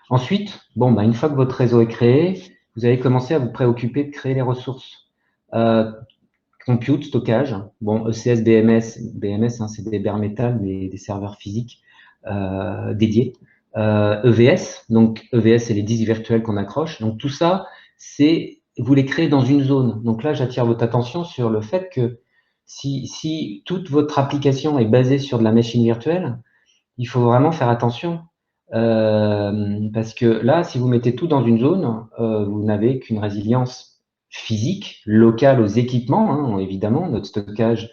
Ensuite, bon, une fois que votre réseau est créé, vous allez commencer à vous préoccuper de créer les ressources. Compute, stockage, bon, ECS, BMS, hein, c'est des bare metal, des serveurs physiques dédiés. EVS, donc EVS, c'est les disques virtuels qu'on accroche. Donc tout ça, vous les créez dans une zone. Donc là, j'attire votre attention sur le fait que si toute votre application est basée sur de la machine virtuelle, il faut vraiment faire attention. Parce que là, si vous mettez tout dans une zone, vous n'avez qu'une résilience physique, locale aux équipements, hein, évidemment, notre stockage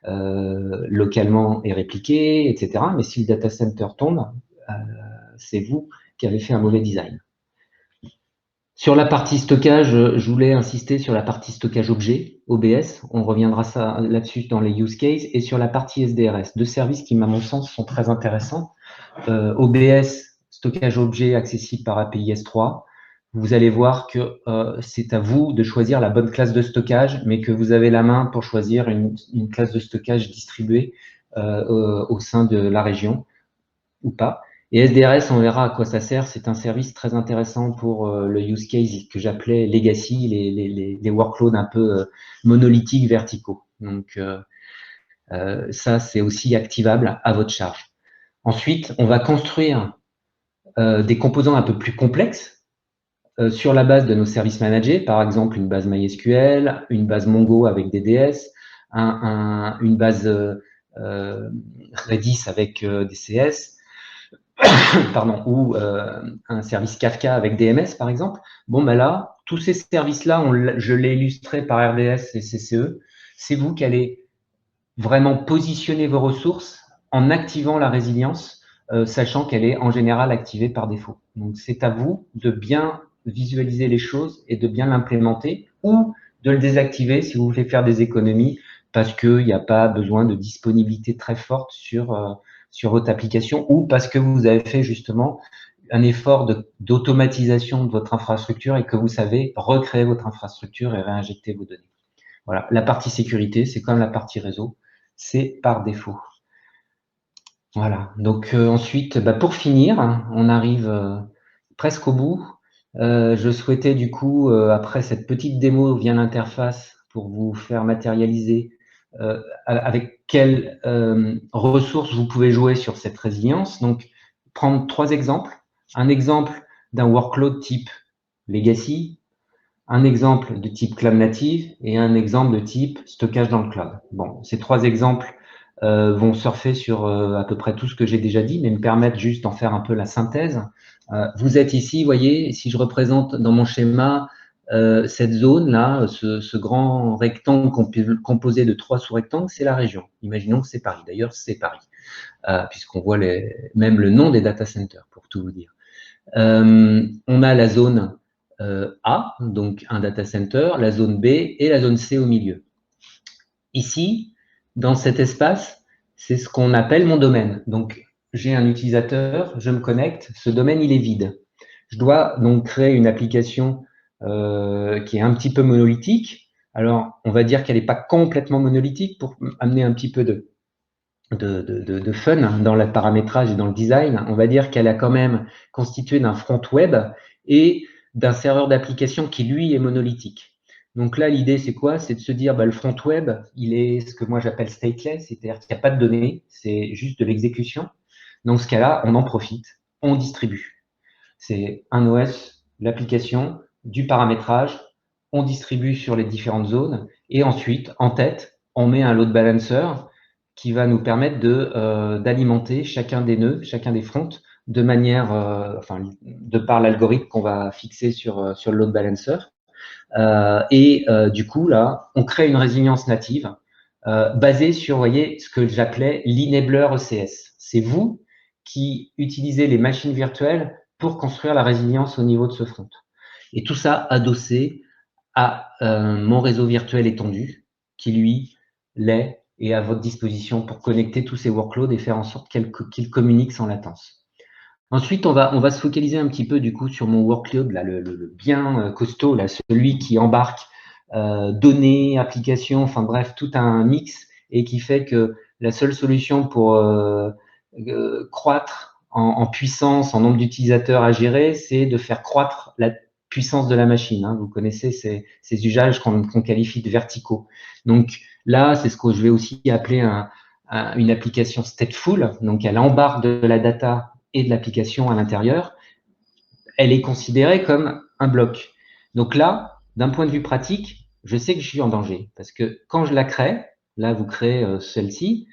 localement est répliqué, etc. Mais si le data center tombe, c'est vous qui avez fait un mauvais design. Sur la partie stockage, je voulais insister sur la partie stockage objet, OBS. On reviendra là-dessus dans les use cases. Et sur la partie SDRS, deux services qui, à mon sens, sont très intéressants. OBS, stockage objet accessible par API S3. Vous allez voir que c'est à vous de choisir la bonne classe de stockage, mais que vous avez la main pour choisir une classe de stockage distribuée au sein de la région ou pas. Et SDRS, on verra à quoi ça sert. C'est un service très intéressant pour le use case que j'appelais legacy, les workloads un peu monolithiques verticaux. Donc ça, c'est aussi activable à votre charge. Ensuite, on va construire des composants un peu plus complexes sur la base de nos services managés, par exemple une base MySQL, une base Mongo avec DDS, une base Redis avec DCS, pardon, ou un service Kafka avec DMS, par exemple. Bon, là, tous ces services-là, je l'ai illustré par RDS et CCE. C'est vous qui allez vraiment positionner vos ressources en activant la résilience, sachant qu'elle est en général activée par défaut. Donc, c'est à vous de bien visualiser les choses et de bien l'implémenter ou de le désactiver si vous voulez faire des économies parce qu'il n'y a pas besoin de disponibilité très forte sur votre application ou parce que vous avez fait justement un effort d'automatisation de votre infrastructure et que vous savez recréer votre infrastructure et réinjecter vos données. Voilà, la partie sécurité, c'est comme la partie réseau, c'est par défaut. Voilà, donc ensuite, pour finir, on arrive presque au bout. Je souhaitais du coup, après cette petite démo via l'interface, pour vous faire matérialiser avec quelles ressources vous pouvez jouer sur cette résilience. Donc, prendre 3 exemples. un exemple d'un workload type legacy, un exemple de type cloud native et un exemple de type stockage dans le cloud. Bon, ces 3 exemples vont surfer sur à peu près tout ce que j'ai déjà dit, mais me permettre juste d'en faire un peu la synthèse. Vous êtes ici, vous voyez, si je représente dans mon schéma cette zone-là, ce grand rectangle composé de 3 sous-rectangles, c'est la région. Imaginons que c'est Paris. D'ailleurs, c'est Paris, puisqu'on voit même le nom des data centers, pour tout vous dire. On a la zone A, donc un data center, la zone B et la zone C au milieu. Ici, dans cet espace, c'est ce qu'on appelle mon domaine. Donc, j'ai un utilisateur, je me connecte, ce domaine, il est vide. Je dois donc créer une application qui est un petit peu monolithique. Alors, on va dire qu'elle n'est pas complètement monolithique pour amener un petit peu de fun dans le paramétrage et dans le design. On va dire qu'elle a quand même constitué d'un front web et d'un serveur d'application qui, lui, est monolithique. Donc là, l'idée, c'est quoi? C'est de se dire, le front web, il est ce que moi j'appelle stateless, c'est-à-dire qu'il n'y a pas de données, c'est juste de l'exécution. Dans ce cas-là, on en profite, on distribue. C'est un OS, l'application, du paramétrage, on distribue sur les différentes zones, et ensuite, en tête, on met un load balancer qui va nous permettre d'alimenter chacun des nœuds, chacun des fronts, de manière, de par l'algorithme qu'on va fixer sur le load balancer. Du coup, là, on crée une résilience native basée sur, vous voyez, ce que j'appelais l'enabler ECS. C'est vous qui utilisez les machines virtuelles pour construire la résilience au niveau de ce front. Et tout ça adossé à mon réseau virtuel étendu, qui lui l'est et à votre disposition pour connecter tous ces workloads et faire en sorte qu'ils communiquent sans latence. Ensuite, on va se focaliser un petit peu du coup sur mon workload, là, le bien costaud, là, celui qui embarque données, applications, enfin bref, tout un mix et qui fait que la seule solution pour croître en puissance, en nombre d'utilisateurs à gérer, c'est de faire croître la puissance de la machine. Hein. Vous connaissez ces usages qu'on qualifie de verticaux. Donc là, c'est ce que je vais aussi appeler une application stateful. Donc elle embarque de la data et de l'application à l'intérieur. Elle est considérée comme un bloc. Donc là, d'un point de vue pratique, je sais que je suis en danger parce que quand je la crée, là vous créez celle-ci,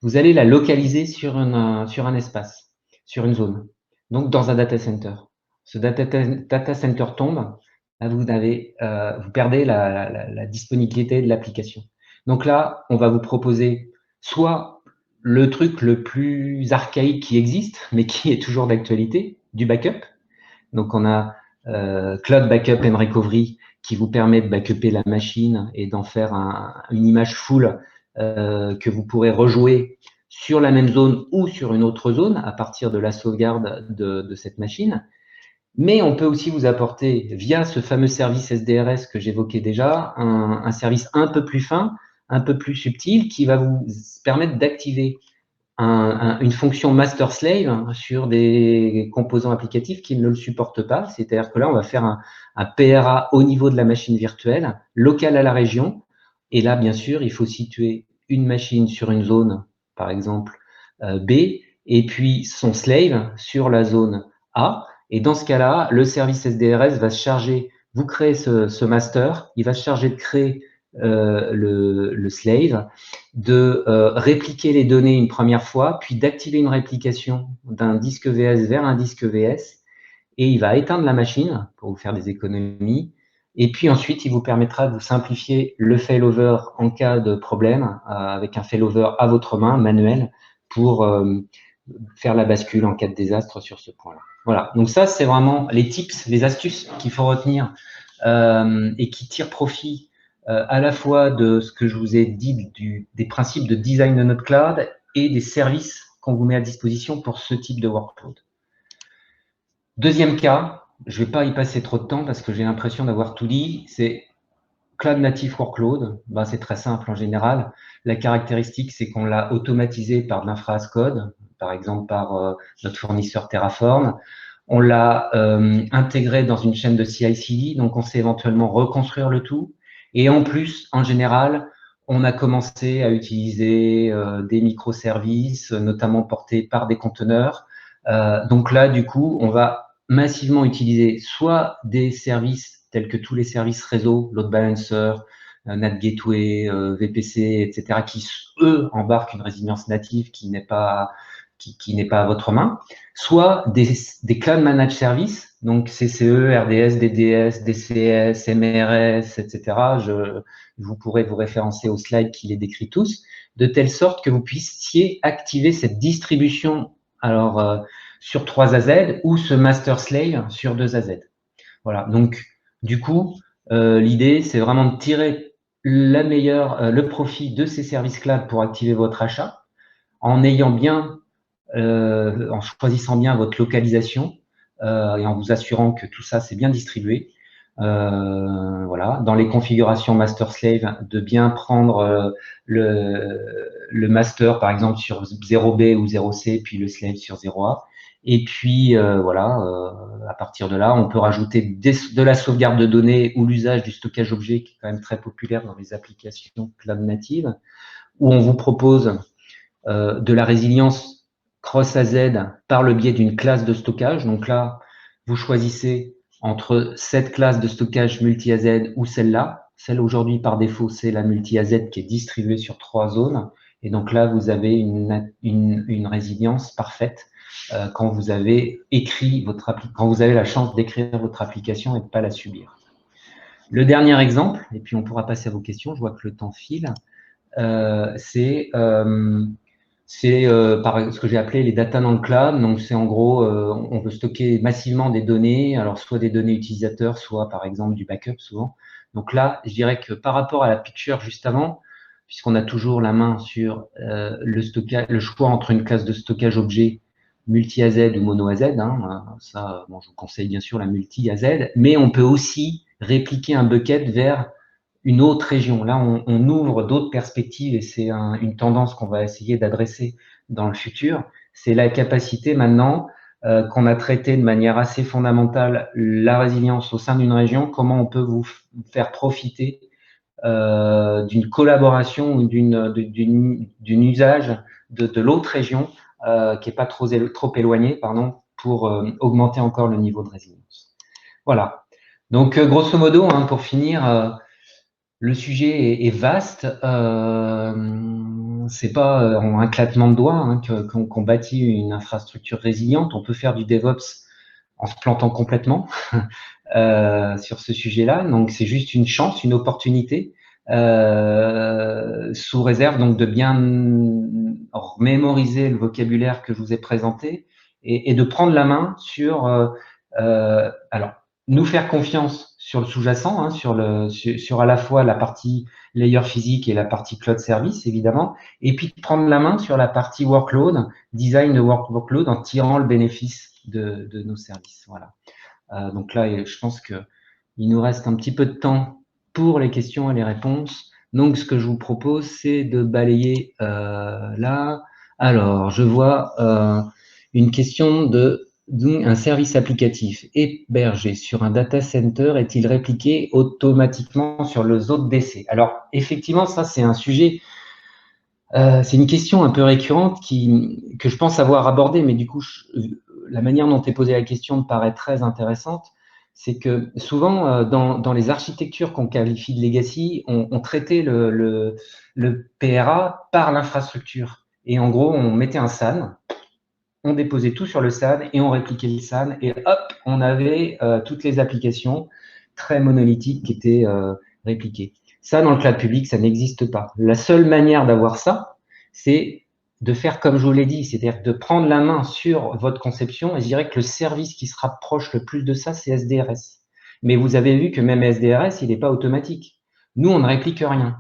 vous allez la localiser sur un espace, sur une zone, donc dans un data center. Ce data center tombe, là vous perdez la disponibilité de l'application. Donc là, on va vous proposer soit le truc le plus archaïque qui existe, mais qui est toujours d'actualité, du backup. Donc on a Cloud Backup and Recovery qui vous permet de backuper la machine et d'en faire une image full que vous pourrez rejouer sur la même zone ou sur une autre zone à partir de la sauvegarde de cette machine. Mais on peut aussi vous apporter, via ce fameux service SDRS que j'évoquais déjà, un service un peu plus fin, un peu plus subtil, qui va vous permettre d'activer une fonction master slave sur des composants applicatifs qui ne le supportent pas. C'est-à-dire que là, on va faire un PRA au niveau de la machine virtuelle, local à la région. Et là, bien sûr, il faut situer une machine sur une zone, par exemple B, et puis son slave sur la zone A. Et dans ce cas-là, le service SDRS va se charger, vous créez ce master, il va se charger de créer le slave, de répliquer les données une première fois, puis d'activer une réplication d'un disque VS vers un disque VS, et il va éteindre la machine pour vous faire des économies, et puis ensuite, il vous permettra de vous simplifier le failover en cas de problème, avec un failover à votre main, manuel, pour faire la bascule en cas de désastre sur ce point-là. Voilà, donc ça, c'est vraiment les tips, les astuces qu'il faut retenir et qui tirent profit à la fois de ce que je vous ai dit des principes de design de notre cloud et des services qu'on vous met à disposition pour ce type de workload. Deuxième cas, je ne vais pas y passer trop de temps parce que j'ai l'impression d'avoir tout dit, c'est Cloud Native Workload. C'est très simple en général. La caractéristique, c'est qu'on l'a automatisé par de l'infra as code, par exemple par notre fournisseur Terraform. On l'a intégré dans une chaîne de CI/CD, donc on sait éventuellement reconstruire le tout. Et en plus, en général, on a commencé à utiliser des microservices, notamment portés par des conteneurs, Donc là, du coup, on va massivement utiliser soit des services tels que tous les services réseau, load balancer, NAT Gateway, VPC, etc., qui, eux, embarquent une résilience native qui n'est pas à votre main, soit des cloud managed services, donc CCE, RDS, DDS, DCS, MRS, etc. Vous pourrez vous référencer aux slides qui les décrit tous, de telle sorte que vous puissiez activer cette distribution sur 3 AZ ou ce master slave sur 2 AZ. Voilà. Donc, du coup, l'idée, c'est vraiment de tirer le profit de ces services cloud pour activer votre achat, en choisissant bien votre localisation et en vous assurant que tout ça c'est bien distribué. Voilà, dans les configurations master slave, de bien prendre le master par exemple sur 0B ou 0C, puis le slave sur 0A. Et puis voilà, à partir de là, on peut rajouter de la sauvegarde de données ou l'usage du stockage objet qui est quand même très populaire dans les applications cloud natives, où on vous propose de la résilience cross AZ par le biais d'une classe de stockage. Donc là, vous choisissez entre cette classe de stockage multi-AZ ou celle-là. Celle aujourd'hui, par défaut, c'est la multi-AZ qui est distribuée sur 3 zones. Et donc là, vous avez une résilience parfaite quand vous avez quand vous avez la chance d'écrire votre application et de ne pas la subir. Le dernier exemple, et puis on pourra passer à vos questions, je vois que le temps file, c'est ce que j'ai appelé les data dans le cloud. Donc, c'est en gros, on veut stocker massivement des données, alors soit des données utilisateurs, soit par exemple du backup souvent. Donc là, je dirais que par rapport à la picture juste avant, puisqu'on a toujours la main sur le choix entre une classe de stockage objet multi-AZ ou mono-AZ, ça, bon, je vous conseille bien sûr la multi-AZ, mais on peut aussi répliquer un bucket vers une autre région. Là, on ouvre d'autres perspectives et c'est une tendance qu'on va essayer d'adresser dans le futur. C'est la capacité maintenant qu'on a traité de manière assez fondamentale la résilience au sein d'une région, comment on peut vous faire profiter d'une collaboration ou d'une usage de l'autre région qui n'est pas trop éloignée, pardon, pour augmenter encore le niveau de résilience. Voilà. Donc, grosso modo, pour finir, le sujet est vaste. C'est pas en un claquement de doigts qu'on bâtit une infrastructure résiliente. On peut faire du DevOps en se plantant complètement sur ce sujet-là. Donc, c'est juste une chance, une opportunité, sous réserve donc de bien mémoriser le vocabulaire que je vous ai présenté et de prendre la main sur alors nous faire confiance sur le sous-jacent, sur à la fois la partie layer physique et la partie cloud service, évidemment, et puis prendre la main sur la partie workload, design de workload, en tirant le bénéfice de nos services. Voilà. Donc là, je pense qu'il nous reste un petit peu de temps pour les questions et les réponses. Donc, ce que je vous propose, c'est de balayer là. Alors, je vois une question un service applicatif hébergé sur un data center est-il répliqué automatiquement sur les autres DC? Alors, effectivement, ça, c'est un sujet, c'est une question un peu récurrente que je pense avoir abordée, mais du coup, la manière dont est posée la question me paraît très intéressante. C'est que souvent, dans les architectures qu'on qualifie de legacy, on traitait le PRA par l'infrastructure. Et en gros, on mettait un SAN, on déposait tout sur le SAN et on répliquait le SAN et hop, on avait toutes les applications très monolithiques qui étaient répliquées. Ça, dans le cloud public, ça n'existe pas. La seule manière d'avoir ça, c'est de faire comme je vous l'ai dit, c'est-à-dire de prendre la main sur votre conception, et je dirais que le service qui se rapproche le plus de ça, c'est SDRS. Mais vous avez vu que même SDRS, il n'est pas automatique. Nous, on ne réplique rien.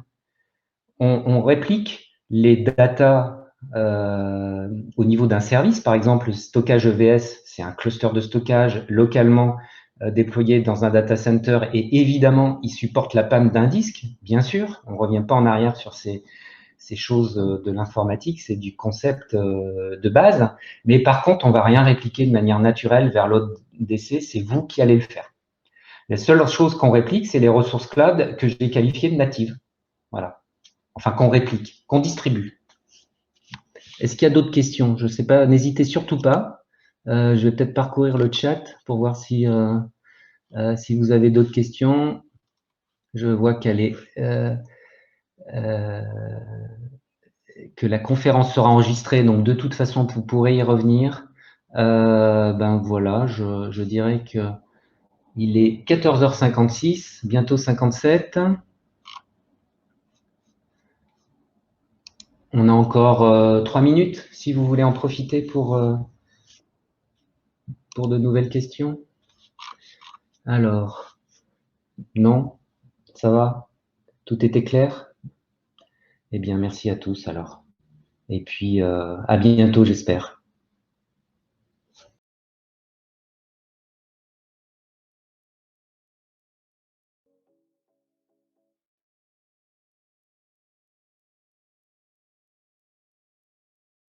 On réplique les datas au niveau d'un service. Par exemple, le stockage EVS, c'est un cluster de stockage localement déployé dans un data center et évidemment, il supporte la panne d'un disque, bien sûr. On ne revient pas en arrière sur ces choses de l'informatique, c'est du concept de base. Mais par contre, on ne va rien répliquer de manière naturelle vers l'autre DC, c'est vous qui allez le faire. La seule chose qu'on réplique, c'est les ressources cloud que j'ai qualifiées de natives. Voilà. Enfin, qu'on réplique, qu'on distribue. Est-ce qu'il y a d'autres questions? Je ne sais pas, n'hésitez surtout pas. Je vais peut-être parcourir le chat pour voir si vous avez d'autres questions. Je vois euh, que la conférence sera enregistrée, donc de toute façon, vous pourrez y revenir. Ben voilà, je dirais que il est 14h56, bientôt 57. On a encore 3 minutes si vous voulez en profiter pour de nouvelles questions. Alors, non, ça va? Tout était clair? Eh bien, merci à tous alors. Et puis, à bientôt, j'espère.